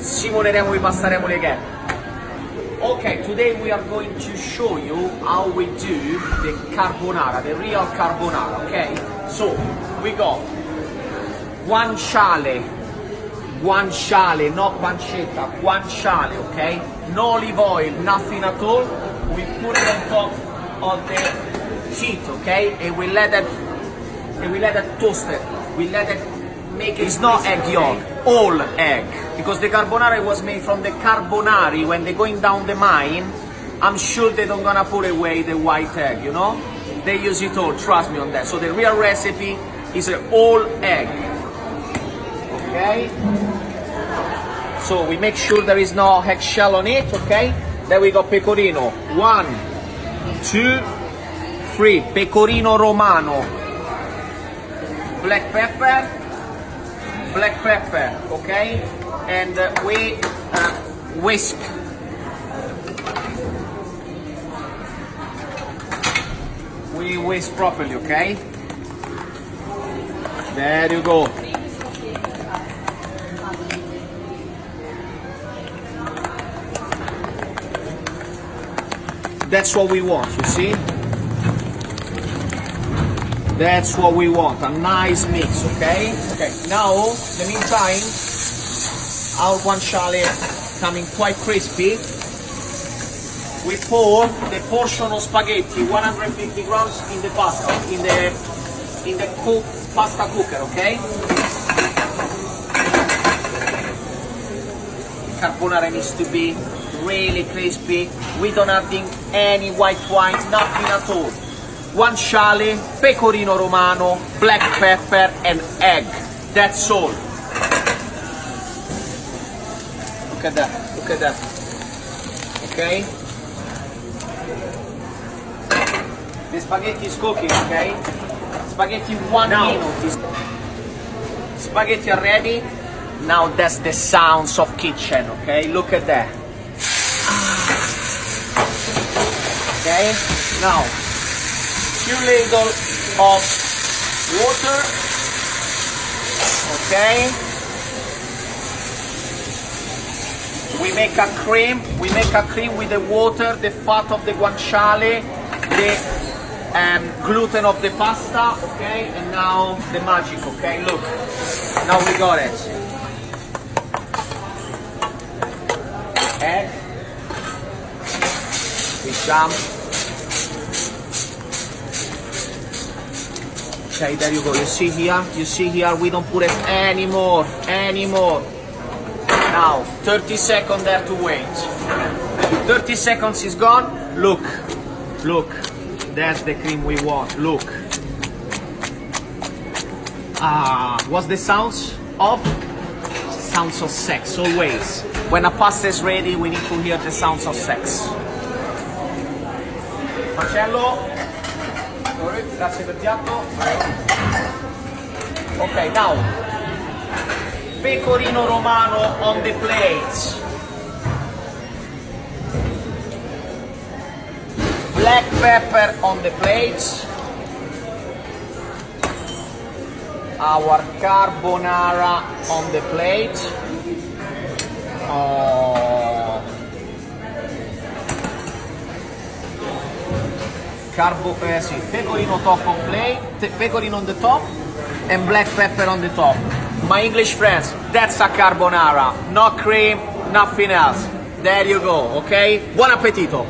Simuleremo di passare le gap. Okay, today we are going to show you how we do the carbonara, the real carbonara, okay? So, we got guanciale, not pancetta, guanciale, okay? No olive oil, nothing at all. We put it on top of the heat, okay? And we let it toast it. We let it make it. It's not egg yolk, all egg. Because the carbonara was made from the carbonari. When they're going down the mine, I'm sure they don't gonna put away the white egg, you know? They use it all, trust me on that. So the real recipe is an all egg. Okay? So we make sure there is no eggshell on it, okay? Then we got pecorino. 1, 2, 3. Pecorino romano. Black pepper, okay? And we whisk. We whisk properly, okay? There you go. That's what we want, you see? That's what we want, a nice mix, okay? Okay, now, in the meantime, our guanciale coming quite crispy. We pour the portion of spaghetti, 150 grams in the pasta, in the pasta cooker, okay? Carbonara needs to be really crispy. We don't adding any white wine, nothing at all. Guanciale, pecorino romano, black pepper and egg. That's all. Look at that, look at that. Okay? The spaghetti is cooking, okay? Spaghetti 1 minute. Spaghetti are ready. Now that's the sounds of kitchen, okay? Look at that. Okay? Now, few ladles of water, okay? We make a cream with the water, the fat of the guanciale, the gluten of the pasta, okay? And now the magic, okay? Look, now we got it. Egg, we jump. Okay, there you go. You see here, we don't put it anymore. Now, 30 seconds there to wait. 30 seconds is gone. Look, that's the cream we want. Look. What's the sounds of? Sounds of sex, always. When a pasta is ready, we need to hear the sounds of sex. Marcello. Grazie per piatto. Okay, now pecorino romano on the plate. Black pepper on the plate. Our carbonara on the plate. Pecorino top on plate, pecorino on the top, and black pepper on the top. My English friends, that's a carbonara. No cream, nothing else. There you go, okay? Buon appetito!